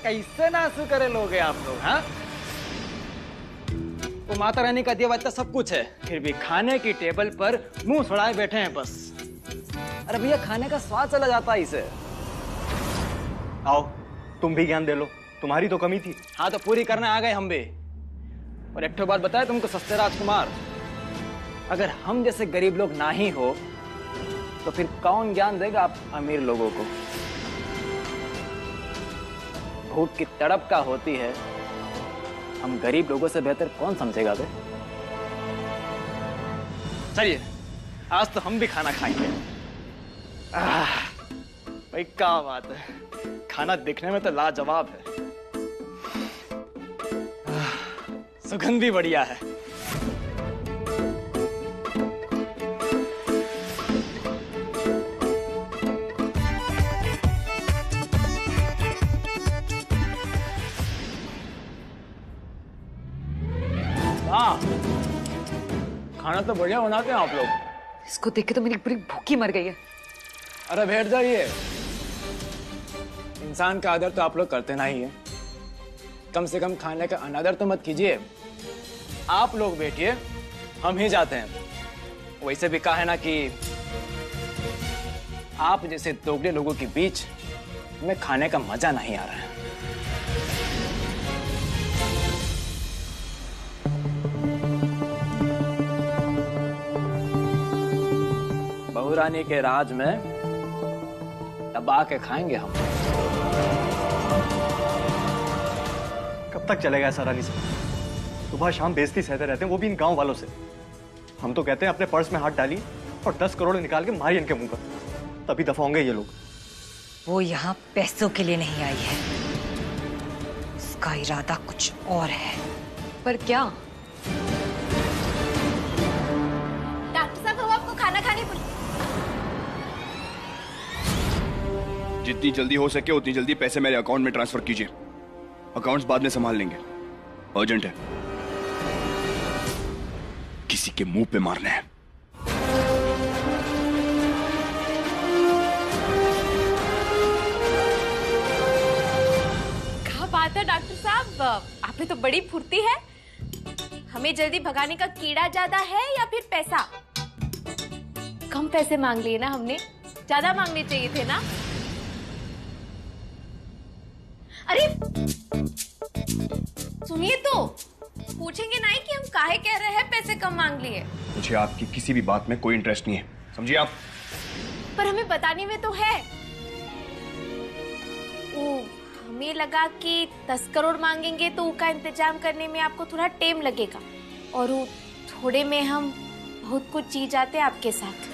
कैसे ना आंसू करे लोगे आप लोग? हाँ, वो माता रानी का दिया हुआ इतना सब कुछ है, फिर भी खाने की टेबल पर मुंह फड़ाए बैठे हैं बस। अरे भैया, खाने का स्वाद चला जाता है इसे। आओ तुम भी ज्ञान दे लो, तुम्हारी तो कमी थी। हाँ, तो पूरी करने आ गए हम भी। और एक तो बात बताए तुमको सस्ते राजकुमार, अगर हम जैसे गरीब लोग ना ही हो तो फिर कौन ज्ञान देगा आप अमीर लोगों को? भूख की तड़प का होती है, हम गरीब लोगों से बेहतर कौन समझेगा बे? चलिए, आज तो हम भी खाना खाएंगे। भाई क्या बात है, खाना दिखने में तो लाजवाब है, सुगंध भी बढ़िया है। हाँ, खाना तो बढ़िया बनाते हैं आप लोग। इसको देख के तो मेरी पूरी भूखी मर गई है। अरे बैठ जाइए, इंसान का आदर तो आप लोग करते ना ही है, कम से कम खाने का अनादर तो मत कीजिए। आप लोग बैठिए, हम ही जाते हैं। वैसे भी कहा है ना कि आप जैसे दोगले लोगों के बीच में खाने का मजा नहीं आ रहा है। बहुरानी के राज में दबा के खाएंगे हम। कब तक चलेगा ऐसा रानी से? सुबह शाम बेइज्जती सहते रहते हैं, वो भी इन गांव वालों से। हम तो कहते हैं अपने पर्स में हाथ डालिए और 10 करोड़ निकाल के मारिए इनके मुंह पर, तभी दफा होंगे ये लोग। वो यहाँ पैसों के लिए नहीं आई है, उसका इरादा कुछ और है। पर क्या? डॉक्टर साहब, हम आपको खाना खाने बोले। जितनी जल्दी हो सके उतनी जल्दी पैसे मेरे अकाउंट में ट्रांसफर कीजिए। अकाउंट्स बाद में संभाल लेंगे, अर्जेंट है। किसी के मुंह पे मारने हैं। क्या बात है डॉक्टर साहब, आप में तो बड़ी फुर्ती है। हमें जल्दी भगाने का कीड़ा ज्यादा है या फिर पैसा? कम पैसे मांग लिए ना हमने, ज्यादा मांगने चाहिए थे ना। अरे सुनिए तो, पूछेंगे नहीं कि हम काहे कह रहे हैं पैसे कम मांग लिए? मुझे आपकी किसी भी बात में कोई इंटरेस्ट नहीं है, समझिए आप। पर हमें बताने में तो है। ओ, हमें लगा कि 10 करोड़ मांगेंगे तो उसका इंतजाम करने में आपको थोड़ा टाइम लगेगा, और वो थोड़े में हम बहुत कुछ जी जाते आपके साथ।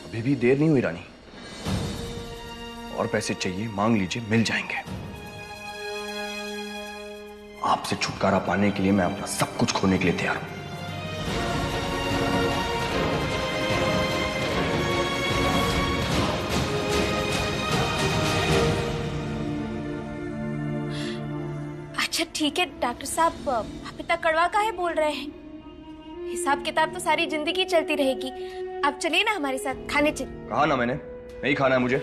अभी भी देर नहीं हुई रानी, और पैसे चाहिए मांग लीजिए, मिल जाएंगे। आपसे छुटकारा पाने के लिए मैं अपना सब कुछ खोने के लिए तैयार हूं। अच्छा ठीक है डॉक्टर साहब, आप इतना कड़वा काहे बोल रहे हैं? हिसाब किताब तो सारी जिंदगी चलती रहेगी। आप चलिए ना हमारे साथ, खाने चलिए। कहा ना मैंने, नहीं खाना है मुझे।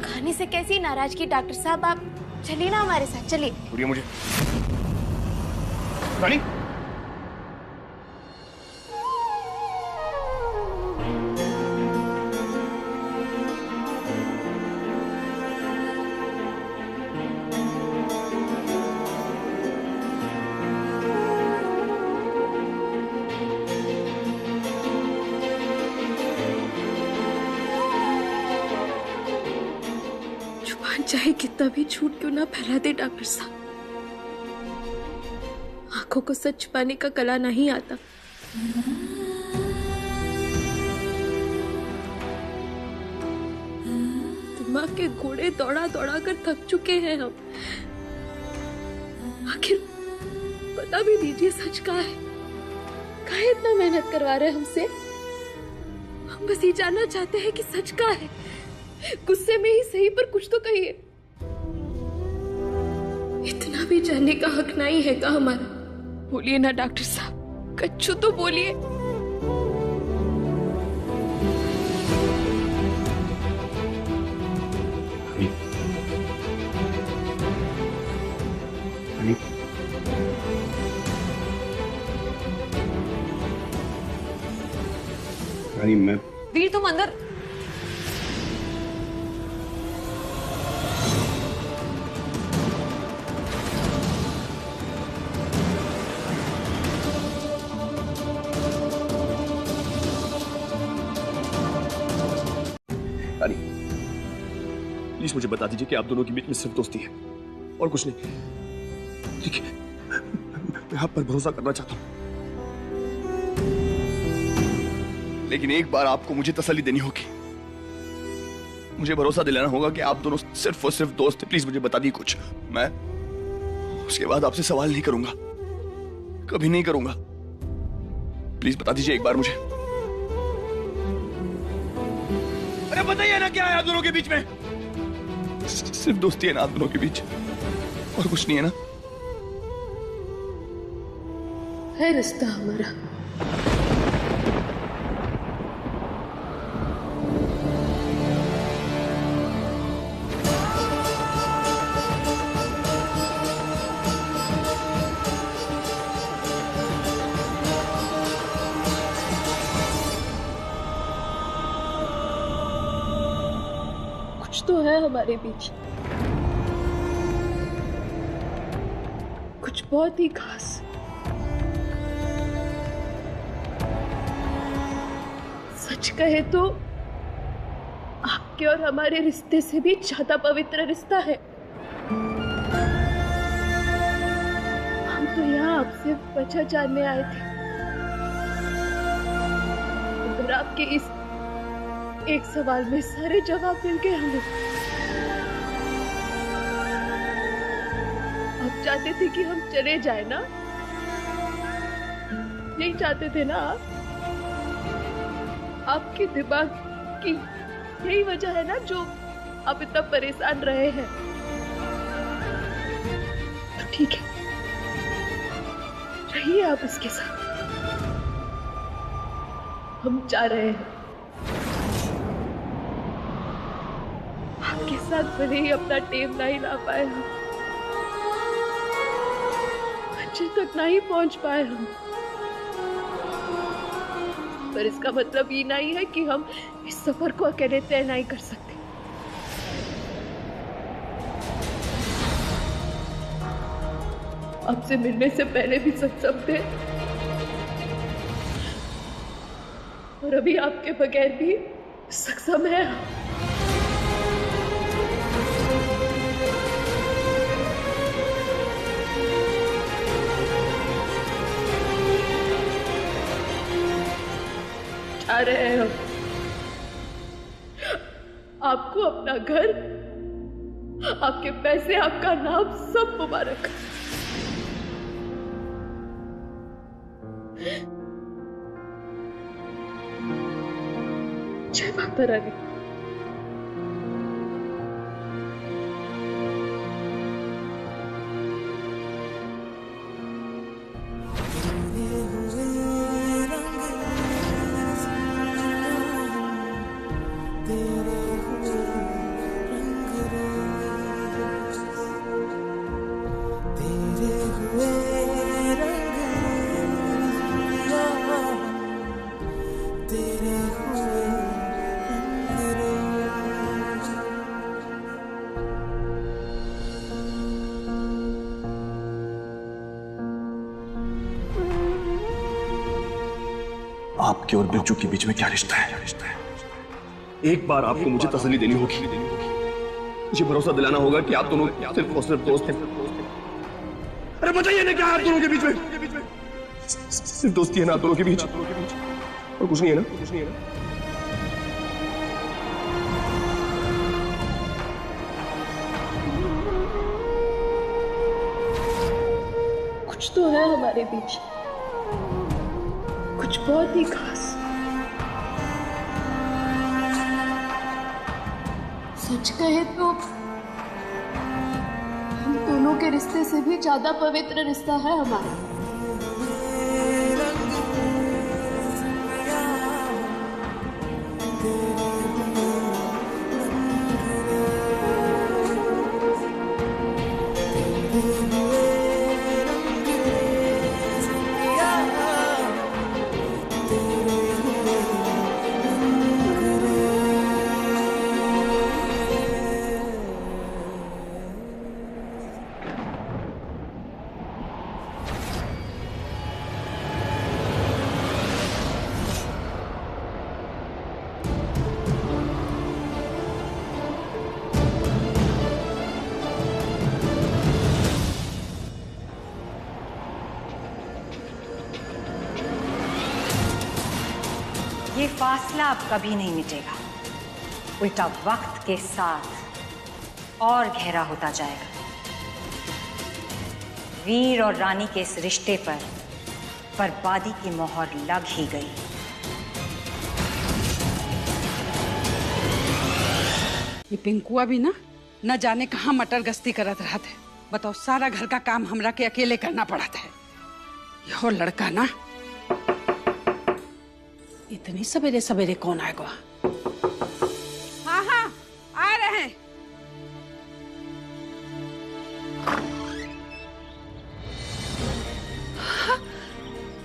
खाने से कैसी नाराजगी डॉक्टर साहब, आप चलिए ना हमारे साथ, चलिए। छोड़िए मुझे रानी। चाहे कितना भी झूठ क्यों ना फैला दे डॉक्टर साहब, आंखों को सच छुपाने का कला नहीं आता। दिमाग के घोड़े दौड़ा दौड़ा कर थक चुके हैं हम। आखिर बता भी दीजिए सच का है, काहे इतना मेहनत करवा रहे हैं हमसे? हम बस ये जानना चाहते हैं कि सच का है। गुस्से में ही सही, पर कुछ तो कहिए। इतना भी जानने का हक नहीं है का हमारा? बोलिए ना डॉक्टर साहब, कच्चू तो बोलिए। रानी, रानी मैं वीर तुम अंदर। रानी प्लीज मुझे बता दीजिए कि आप दोनों के बीच में सिर्फ दोस्ती है और कुछ नहीं। ठीक है, मैं आप पर भरोसा करना चाहता हूं, लेकिन एक बार आपको मुझे तसल्ली देनी होगी। मुझे भरोसा दिलाना होगा कि आप दोनों सिर्फ और सिर्फ दोस्त हैं। प्लीज मुझे बता दी कुछ, मैं उसके बाद आपसे सवाल नहीं करूंगा, कभी नहीं करूंगा। प्लीज बता दीजिए एक बार मुझे। अरे बताइए ना, क्या है आप दोनों के बीच में? सिर्फ दोस्ती है ना आप दोनों के बीच, और कुछ नहीं है ना? है रिश्ता हमारा। कुछ तो है हमारे बीच, कुछ बहुत ही खास। सच कहे तो आपके और हमारे रिश्ते से भी ज्यादा पवित्र रिश्ता है। हम तो यहाँ आपसे वजह जानने आए थे। अगर आपके इस एक सवाल में सारे जवाब मिल गए हमें। आप चाहते थे कि हम चले जाए ना? नहीं चाहते थे ना आप? आपके दिमाग की यही वजह है ना जो आप इतना परेशान रहे हैं। तो ठीक है, रहिए आप इसके साथ। हम जा रहे हैं आपके साथ, भले ही अपना टेम नहीं ला पाए हम, मंजिल तक नहीं पहुंच पाए हम, पर इसका मतलब ये नहीं है कि हम इस सफर को अकेले तय नहीं कर सकते। आपसे मिलने से पहले भी सक्षम थे और अभी आपके बगैर भी सक्षम है। आ रहे हैं हम। आपको अपना घर, आपके पैसे, आपका नाम सब मुबारक। जय माता रानी। आपके और बिरजू के बीच में क्या रिश्ता है? एक बार आपको मुझे तसल्ली देनी होगी, मुझे भरोसा दिलाना होगा कि आप दोनों सिर्फ और सिर्फ दोस्त हैं। अरे बताइए ना, क्या है आप दोनों के बीच में? सिर्फ दोस्ती है ना आप दोनों के बीच, और कुछ नहीं है ना? कुछ तो है हमारे बीच, कुछ बहुत ही खास। सच कहे तो हम दोनों के रिश्ते से भी ज्यादा पवित्र रिश्ता है हमारा। ये फासला अब कभी नहीं मिटेगा, उल्टा वक्त के साथ और गहरा होता जाएगा। वीर और रानी के इस रिश्ते पर बर्बादी की मोहर लग ही गई। ये पिंकुआ भी ना न जाने कहाँ मटर गश्ती करत रहा थे। बताओ, सारा घर का काम हमरा के अकेले करना पड़ा था। यह लड़का ना, इतनी सवेरे सवेरे कौन आएगा? हाँ हाँ आ रहे हैं। हाँ,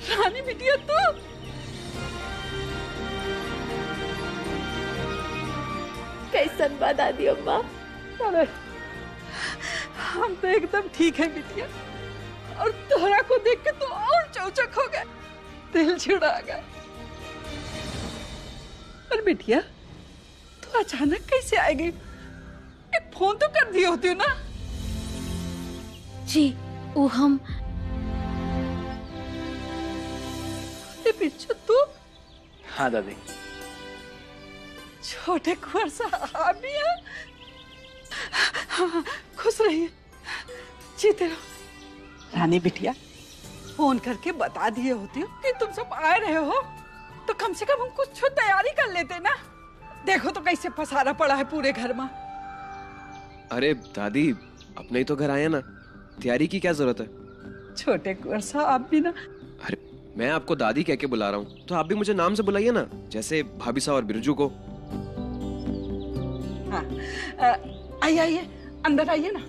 रानी बिटिया तू? कैसन बा दादी अम्मा? अरे हम तो एकदम ठीक है बिटिया, और तोहरा को देख के तो और चौचक हो गए, दिल छुड़ा गया। पर बिटिया तू अचानक कैसे आ गई? एक फोन तो कर दी होती ना? जी वो हम बिच्छू तू? हाँ दादी। छोटे कुंवर साहब भी हैं? हाँ, खुश रहिए, जीते रहो। रानी बिटिया फोन करके बता दिए होते हो कि तुम सब आ रहे हो, तो कम से कम हम कुछ तैयारी कर लेते ना। देखो तो कैसे पसारा पड़ा है पूरे घर में। अरे दादी, अपने ही तो घर आए ना, तैयारी की क्या जरूरत है? छोटे कुंवर साहब भी ना। अरे मैं आपको दादी कह के बुला रहा हूँ, तो आप भी मुझे नाम से बुलाइए ना, जैसे भाभी साहब और बिरजू को। हाँ, आइए आइए, अंदर आइए ना।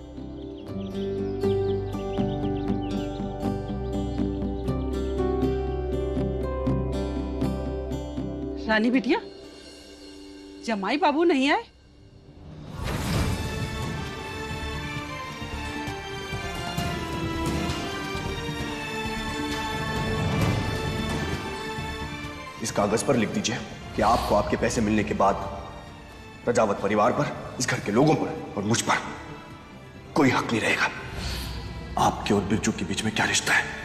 रानी बिटिया, जमाई बाबू नहीं आए? इस कागज पर लिख दीजिए कि आपको आपके पैसे मिलने के बाद प्रजावत परिवार पर, इस घर के लोगों पर और मुझ पर कोई हक नहीं रहेगा। आपके और बिरजू के बीच में क्या रिश्ता है?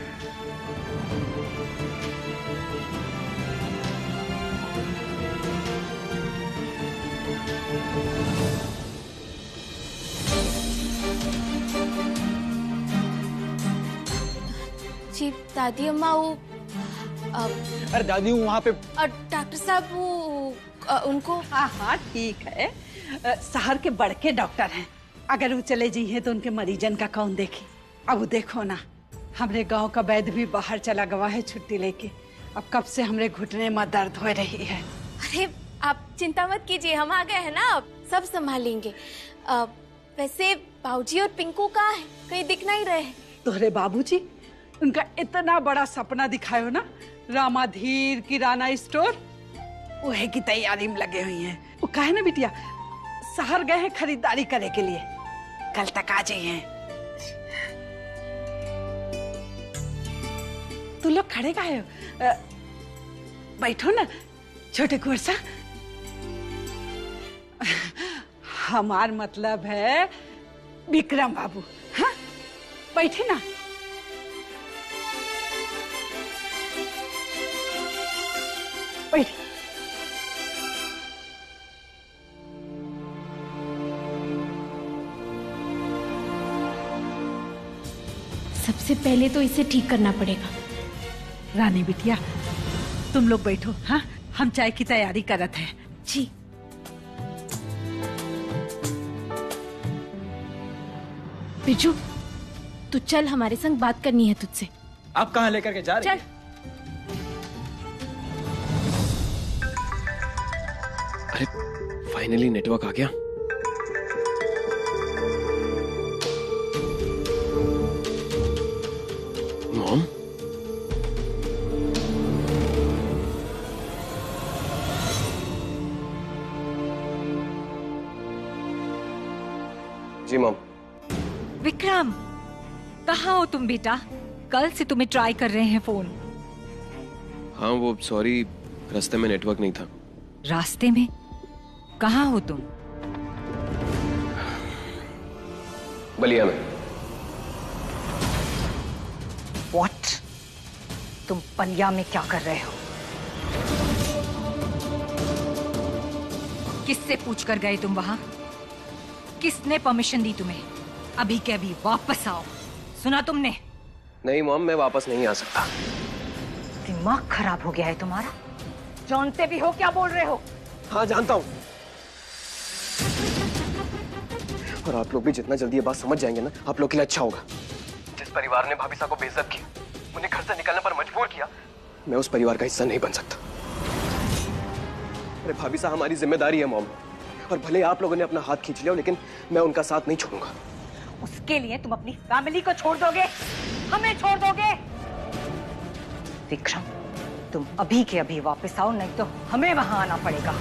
जी दादी अम्मा वो अरे दादी वहां पे डॉक्टर साहब वो उनको। हाँ हाँ ठीक है, शहर के बड़के डॉक्टर हैं, अगर वो चले जाइए तो उनके मरीजन का कौन देखे। अब देखो ना, हमरे गांव का वैद्य भी बाहर चला गवा है छुट्टी लेके। अब कब से हमरे घुटने में दर्द हो रही है। अरे आप चिंता मत कीजिए, हम आ गए हैं ना, अब सब संभालेंगे। वैसे बाबूजी और पिंकू कहाँ है? कहीं दिख नहीं रहे। तोहरे बाबूजी, उनका इतना बड़ा सपना दिखायो ना, रामाधीर किराना स्टोर, वह की तैयारी में लगे हुई हैं। वो कहे ना बिटिया, शहर गए हैं खरीदारी करे के लिए, कल तक आ जाइए। तू लोग खड़े काहे हो? बैठो ना छोटे कुंवर सा। हमार मतलब है विक्रम बाबू। हाँ बैठे ना। बैठ। सबसे पहले तो इसे ठीक करना पड़ेगा। रानी बिटिया तुम लोग बैठो, हाँ हम चाय की तैयारी करत हैं। जी। बिरजू तू चल, हमारे संग बात करनी है तुझसे। आप कहाँ लेकर के जा रही चल। हैं? अरे फाइनली नेटवर्क आ गया। मॉम, जी मॉम। विक्रम, कहाँ हो तुम बेटा? कल से तुम्हें ट्राई कर रहे हैं फोन। हाँ वो सॉरी, रास्ते में नेटवर्क नहीं था। रास्ते में? कहाँ हो तुम? बलिया में। What? तुम बलिया में क्या कर रहे हो? किससे पूछ कर गए तुम वहां? किसने परमिशन दी तुम्हें? अभी के अभी वापस आओ। सुना तुमने? नहीं मॉम, मैं वापस नहीं आ सकता। दिमाग खराब हो गया है तुम्हारा? जानते भी हो क्या बोल रहे हो? हाँ जानता हूँ, और आप लोग भी जितना जल्दी ये बात समझ जाएंगे ना, आप लोग के लिए अच्छा होगा। जिस परिवार ने भाभी साहब को बेइज्जत किया, उन्हें घर से निकलने पर मजबूर किया, मैं उस परिवार का हिस्सा नहीं बन सकता। अरे भाभी साहब हमारी जिम्मेदारी है मॉम, और भले आप लोगों ने अपना हाथ खींच लिया, लेकिन मैं उनका साथ नहीं छोड़ूंगा। उसके लिए तुम अपनी फैमिली को छोड़ दोगे? हमें छोड़ दोगे? विक्रम, तुम अभी के अभी वापस आओ, नहीं तो हमें वहां आना पड़ेगा।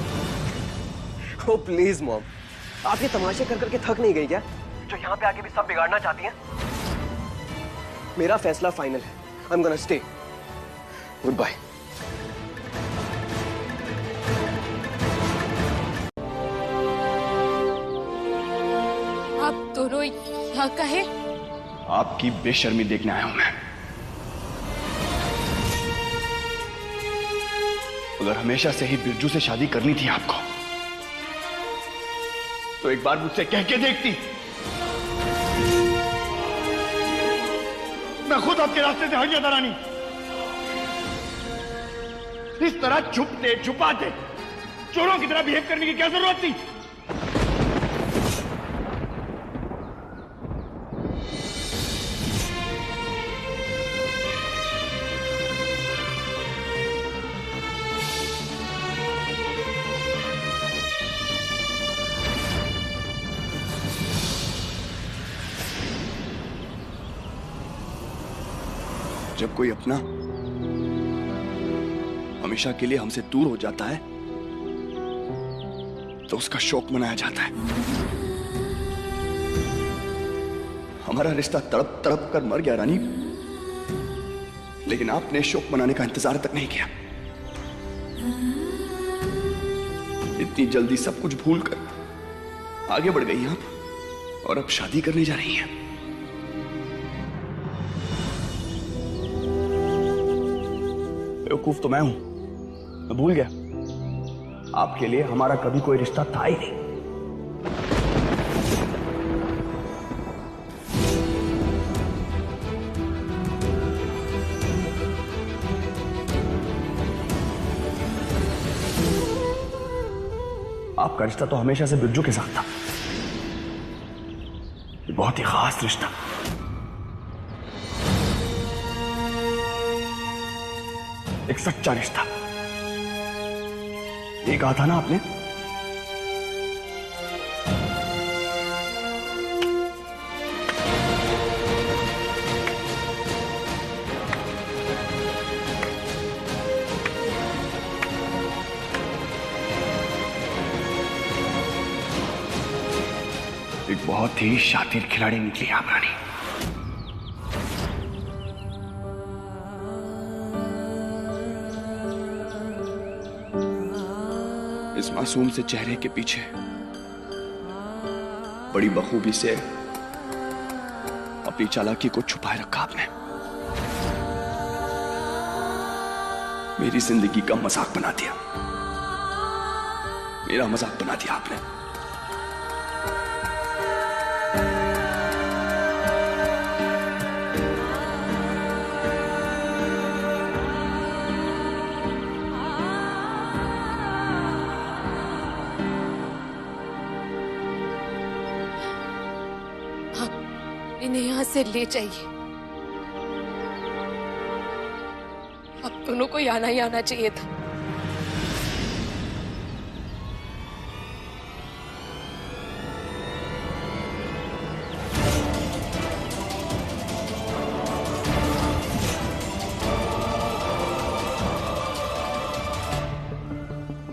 ओ प्लीज मॉम, आप ये तमाशे कर करके थक नहीं गई क्या, जो यहाँ पे आके भी सब बिगाड़ना चाहती हैं? मेरा फैसला फाइनल है। I am gonna stay. Good bye. आप दोनों यहाँ का है? आपकी बेशर्मी देखने आया हूं मैं। अगर हमेशा से ही बिरजू से शादी करनी थी आपको, तो एक बार मुझसे कह के देखती। मैं खुद आपके रास्ते से हट जाता रानी। इस तरह छुपते छुपाते चोरों की तरह बिहेव करने की क्या जरूरत थी? जब कोई अपना हमेशा के लिए हमसे दूर हो जाता है, तो उसका शोक मनाया जाता है। हमारा रिश्ता तड़प तड़प कर मर गया रानी, लेकिन आपने शोक मनाने का इंतजार तक नहीं किया। इतनी जल्दी सब कुछ भूल कर आगे बढ़ गई आप, और अब शादी करने जा रही हैं। बेवकूफ तो मैं हूं, मैं भूल गया आपके लिए हमारा कभी कोई रिश्ता था ही नहीं। आपका रिश्ता तो हमेशा से बिरजू के साथ था, बहुत ही खास रिश्ता। एक सच्चा रिश्ता। ये कहा था ना आपने? एक बहुत ही शातिर खिलाड़ी निकली आप रानी। इस मासूम से चेहरे के पीछे बड़ी बखूबी से अपनी चालाकी को छुपाए रखा आपने। मेरी जिंदगी का मजाक बना दिया, मेरा मजाक बना दिया आपने। इन्हें यहाँ से ले जाइए। आप दोनों को आना ही आना चाहिए था।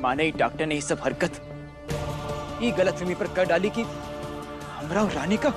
माने डॉक्टर ने ये सब हरकत ये गलतफहमी पर कर डाली कि हमरा और रानी का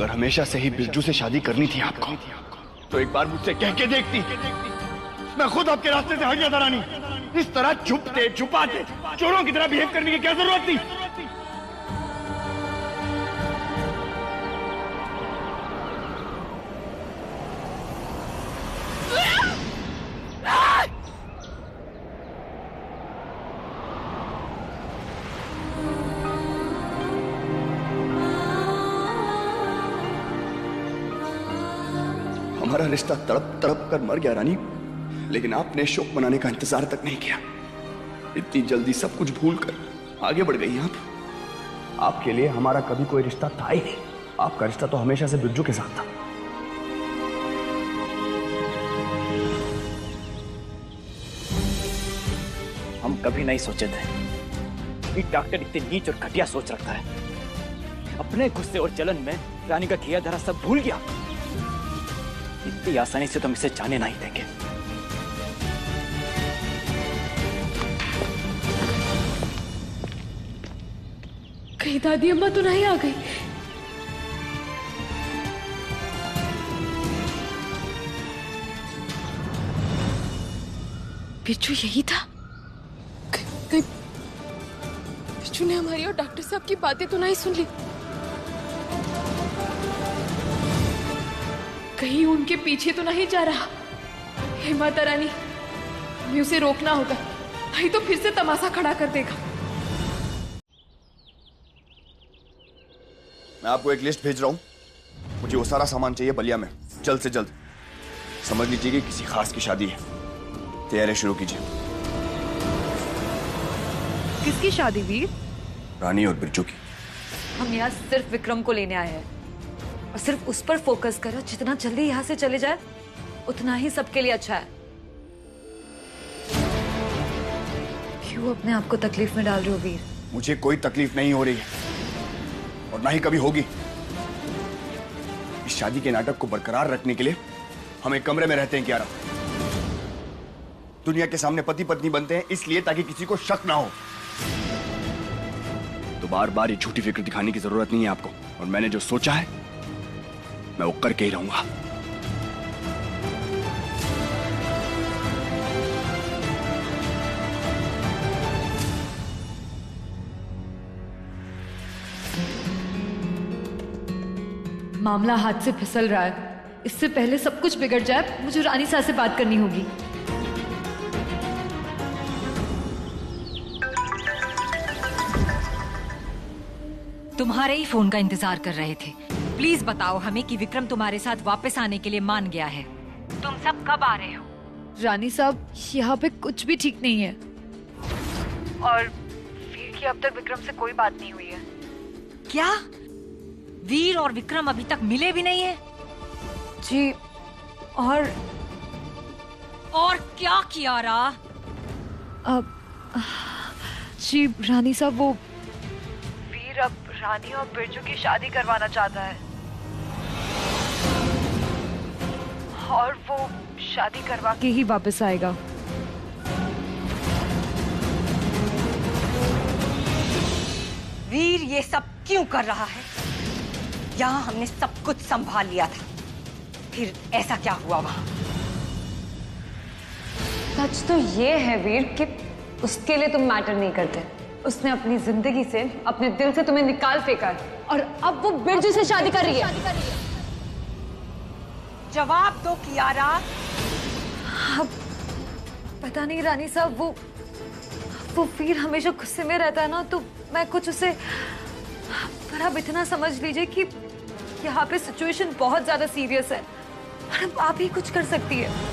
अगर हमेशा से ही बिरजू से शादी करनी थी आपको तो एक बार मुझसे कह के देखती। मैं खुद आपके रास्ते से हट जाता रानी। इस तरह छुपते छुपाते चोरों की तरह बिहेव करने की क्या जरूरत थी? हमारा रिश्ता तड़प तड़प कर मर गया रानी, लेकिन आपने शोक मनाने का इंतजार तक नहीं किया। इतनी जल्दी सब कुछ भूल कर आगे बढ़ गई आप। आपके लिए हमारा कभी कोई रिश्ता था ही नहीं। आपका रिश्ता तो हमेशा से बिरजू के साथ था। हम कभी नहीं सोचे थे कि डॉक्टर इतनी नीच और घटिया सोच रखता है। अपने गुस्से और जलन में रानी का किया धरा सब भूल गया। इतनी आसानी से तुम इसे जाने नहीं देंगे। कहीं दादी अम्मा तो नहीं आ गई? बिच्छू यही था? कहीं बिच्छू ने हमारी और डॉक्टर साहब की बातें तो नहीं सुन ली? कहीं उनके पीछे तो नहीं जा रहा? हे माता रानी, हमें उसे रोकना होगा, नहीं तो फिर से तमाशा खड़ा कर देगा। मैं आपको एक लिस्ट भेज रहा हूं। मुझे वो सारा सामान चाहिए बलिया में, जल्द से जल्द। समझ लीजिए कि किसी खास की शादी है। तैयारी शुरू कीजिए। किसकी शादी वीर? रानी और बिरजू की। हम यहाँ सिर्फ विक्रम को लेने आए हैं और सिर्फ उस पर फोकस करो। जितना जल्दी यहाँ से चले जाए उतना ही सबके लिए अच्छा है। क्यों अपने आप को तकलीफ में डाल रहे हो वीर? मुझे कोई तकलीफ नहीं हो रही है और ना ही कभी होगी। इस शादी के नाटक को बरकरार रखने के लिए हम एक कमरे में रहते हैं क्यारा। दुनिया के सामने पति पत्नी बनते हैं इसलिए ताकि किसी को शक ना हो। तो बार बार ये झूठी फिक्र दिखाने की जरूरत नहीं है आपको। और मैंने जो सोचा है मैं वो करके ही रहूंगा। मामला हाथ से फिसल रहा है। इससे पहले सब कुछ बिगड़ जाए, मुझे रानी साहब से बात करनी होगी। तुम्हारे ही फोन का इंतजार कर रहे थे। प्लीज बताओ हमें कि विक्रम तुम्हारे साथ वापस आने के लिए मान गया है। तुम सब कब आ रहे हो? रानी साहब, यहाँ पे कुछ भी ठीक नहीं है। और वीर की अब तक विक्रम से कोई बात नहीं हुई है। क्या? वीर और विक्रम अभी तक मिले भी नहीं है? जी, और क्या किया रहा? अब जी रानी साहब, वो वीर अब रानी और बिरजू की शादी करवाना चाहता है और वो शादी करवा के ही वापस आएगा। वीर ये सब क्यों कर रहा है? यहाँ हमने सब कुछ संभाल लिया था, फिर ऐसा क्या हुआ वहाँ? सच तो ये है वीर कि उसके लिए तुम मैटर नहीं करते। उसने अपनी जिंदगी से, अपने दिल से तुम्हें निकाल फेंका है और अब वो बिरजू से शादी कर रही है। जवाब दो कियारा। अब पता नहीं रानी साहब, वो वीर हमेशा गुस्से में रहता है ना, तो मैं कुछ उसे, पर आप इतना समझ लीजिए कि यहाँ पे सिचुएशन बहुत ज्यादा सीरियस है और अब आप ही कुछ कर सकती है।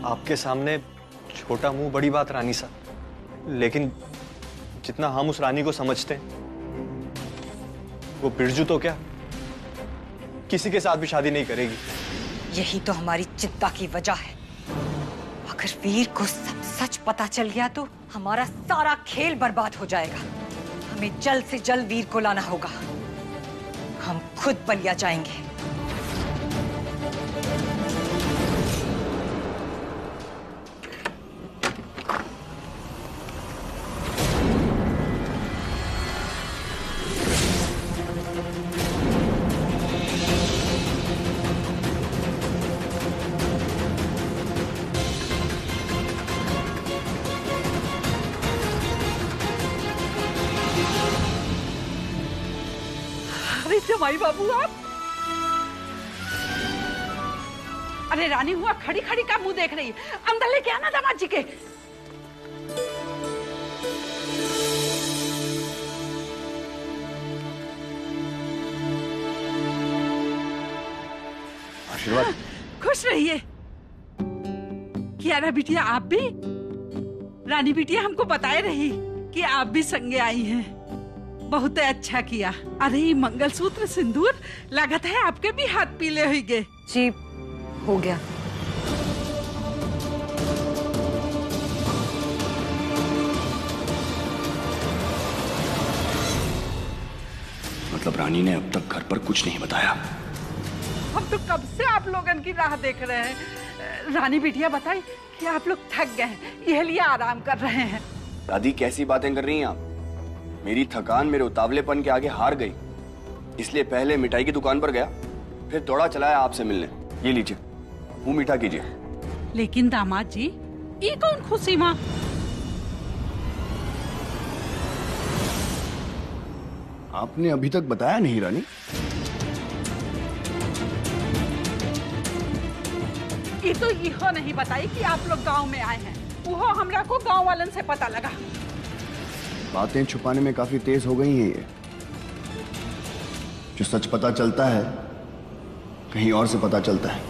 आपके सामने छोटा मुंह बड़ी बात रानी साहब, लेकिन जितना हम उस रानी को समझते हैं, वो बिरजू तो क्या किसी के साथ भी शादी नहीं करेगी। यही तो हमारी चिंता की वजह है। अगर वीर को सब सच पता चल गया तो हमारा सारा खेल बर्बाद हो जाएगा। हमें जल्द से जल्द वीर को लाना होगा। हम खुद बलिया जाएंगे। अरे जमाई बाबू आप, अरे रानी हुआ खड़ी खड़ी का मुंह देख रही है, अंदर लेके आना दामाद जी के। आशीर्वाद। खुश रहिए। कियारा बिटिया आप भी? रानी बिटिया हमको बताए रही कि आप भी संगे आई हैं। बहुत अच्छा किया। अरे ये मंगलसूत्र सिंदूर लागत है आपके भी हाथ पीले हुए गए। जी हो गया। मतलब रानी ने अब तक घर पर कुछ नहीं बताया। हम तो कब से आप लोगन की राह देख रहे हैं। रानी बिटिया बताई कि आप लोग थक गए हैं, यह लिए आराम कर रहे हैं। दादी कैसी बातें कर रही हैं आप? मेरी थकान मेरे उतावलेपन के आगे हार गई, इसलिए पहले मिठाई की दुकान पर गया, फिर दौड़ा चलाया आपसे मिलने। ये लीजिए, मुंह मीठा कीजिए। लेकिन दामाद जी, ये कौन खुशी माँ? आपने अभी तक बताया नहीं रानी। ये तो इहो नहीं बताई कि आप लोग गांव में आए हैं। वो हमरा को गांव वालन से पता लगा। बातें छुपाने में काफी तेज हो गई हैं ये। जो सच पता चलता है कहीं और से पता चलता है।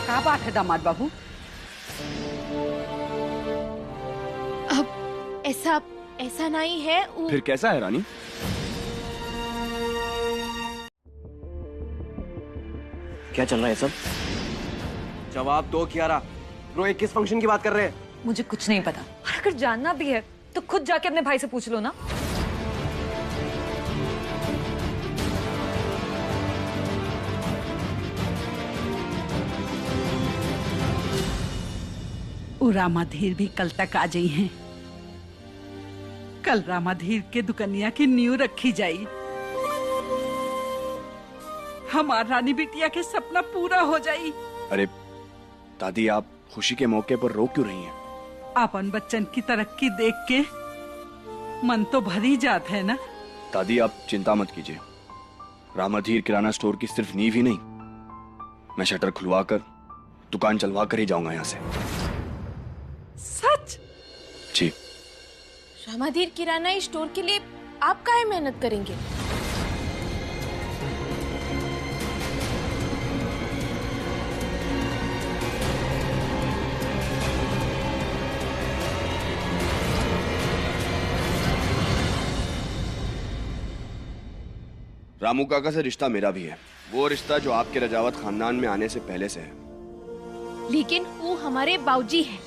क्या बात है दामाद बाबू? अब ऐसा नहीं है। फिर कैसा है रानी? क्या चल रहा है सब? जवाब दो कियारा। ब्रो, ये किस फंक्शन की बात कर रहे हैं? मुझे कुछ नहीं पता, और अगर जानना भी है तो खुद जाके अपने भाई से पूछ लो ना। रामाधीर भी कल तक आ जाई हैं। कल रामाधीर के दुकनिया की नींव रखी जाई। हमार रानी बिटिया के सपना पूरा हो जाई। अरे दादी, आप खुशी के मौके पर रो क्यों रही हैं? अपन बच्चन की तरक्की देख के मन तो भर ही जात है ना। दादी आप चिंता मत कीजिए। रामाधीर किराना स्टोर की सिर्फ नींव ही नहीं, मैं शटर खुलवाकर दुकान चलवा कर ही जाऊंगा यहाँ से। सच? जी। रामाधीर किराना स्टोर के लिए आप काहे मेहनत करेंगे? रामू काका से रिश्ता मेरा भी है, वो रिश्ता जो आपके रजावत खानदान में आने से पहले से है। लेकिन वो हमारे बाऊजी हैं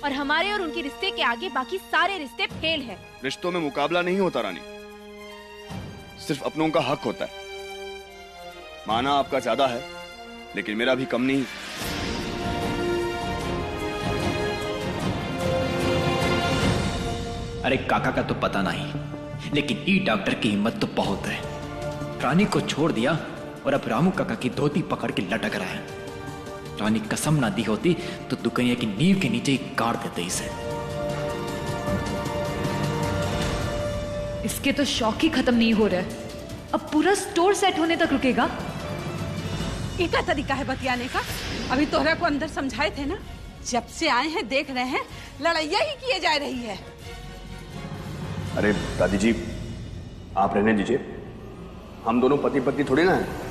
और हमारे और उनके रिश्ते के आगे बाकी सारे रिश्ते फेल हैं। रिश्तों में मुकाबला नहीं होता रानी, सिर्फ अपनों का हक होता है। माना आपका ज्यादा है लेकिन मेरा भी कम नहीं। अरे काका का तो पता नहीं, लेकिन ई डॉक्टर की हिम्मत तो बहुत है। रानी को छोड़ दिया और अब रामू काका की धोती पकड़ के लटक रहा है। रानी कसम ना दी होती तो दुकनिया की नींव के नीचे ही गाड़ देते इसे। इसके तो शौक ही खत्म नहीं हो रहा है, अब पूरा स्टोर सेट होने तक रुकेगा। इका तरीका है बतियाने का। अभी तोहरा को अंदर समझाए थे ना, जब से आए हैं देख रहे हैं लड़ाइया ही किए जा रही है। अरे दादी जी आप रहने दीजिए, हम दोनों पति पत्नी थोड़ी ना हैं।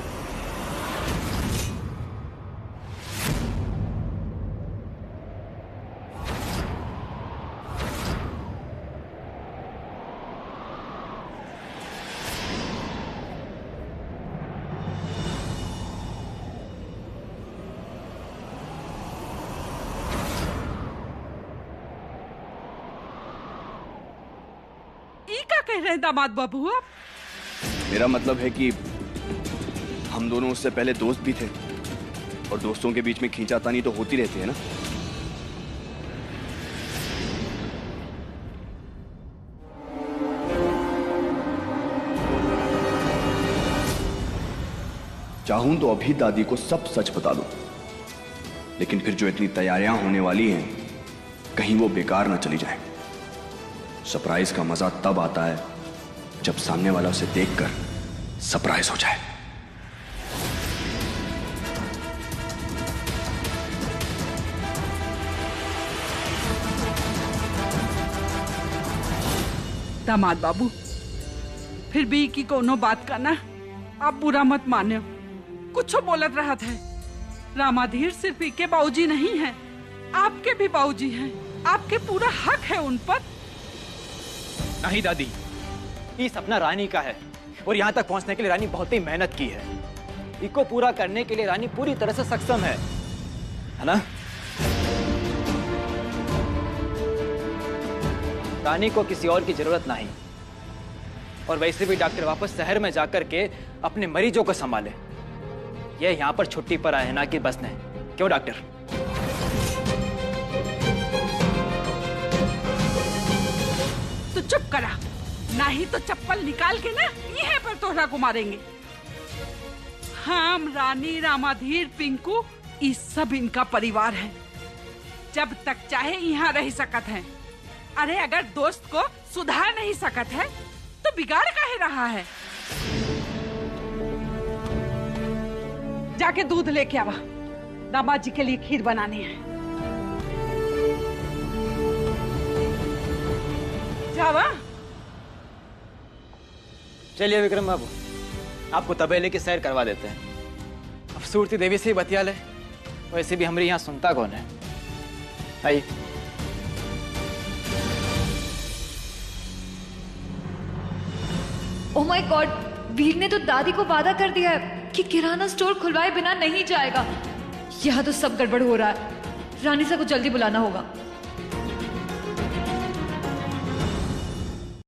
क्या कह रहे हैं दामाद बाबू आप? मेरा मतलब है कि हम दोनों उससे पहले दोस्त भी थे और दोस्तों के बीच में खींचातानी तो होती रहती है ना। चाहूं तो अभी दादी को सब सच बता दूं, लेकिन फिर जो इतनी तैयारियां होने वाली हैं, कहीं वो बेकार ना चली जाए। सरप्राइज का मजा तब आता है जब सामने वाला उसे देखकर सरप्राइज हो जाए। दामाद बाबू, फिर भी की कोनो बात का ना आप बुरा मत माने। कुछ बोलत रहा था। रामाधीर सिर्फ के बाबूजी नहीं है, आपके भी बाबूजी हैं। आपके पूरा हक है उन पर। नहीं दादी, ये सपना रानी का है और यहाँ तक पहुँचने के लिए रानी बहुत ही मेहनत की है। इसको पूरा करने के लिए रानी पूरी तरह से सक्षम है ना? रानी को किसी और की जरूरत नहीं। और वैसे भी डॉक्टर वापस शहर में जाकर के अपने मरीजों को संभाले। ये यहाँ पर छुट्टी पर आए हैं ना कि बसने। क्यों डॉक्टर? तो चुप करा, नहीं तो चप्पल निकाल के ना यहीं पर तोहरा को मारेंगे। हम रानी, रामाधीर, पिंकू, ये सब इनका परिवार है। जब तक चाहे यहाँ रह सकत है। अरे अगर दोस्त को सुधार नहीं सकत है तो बिगाड़ काहे रहा है? जाके दूध लेके आवा, दामाद जी के लिए खीर बनानी है। जावा। चलिए विक्रम बाबू, आपको तबेले की सैर करवा देते हैं। अब सूरती देवी से ही बतिया ले, वैसे भी हमारे यहाँ सुनता कौन है। आइए। ओह माय गॉड, वीर ने तो दादी को वादा कर दिया है कि किराना स्टोर खुलवाए बिना नहीं जाएगा। यह तो सब गड़बड़ हो रहा है। रानी से को जल्दी बुलाना होगा।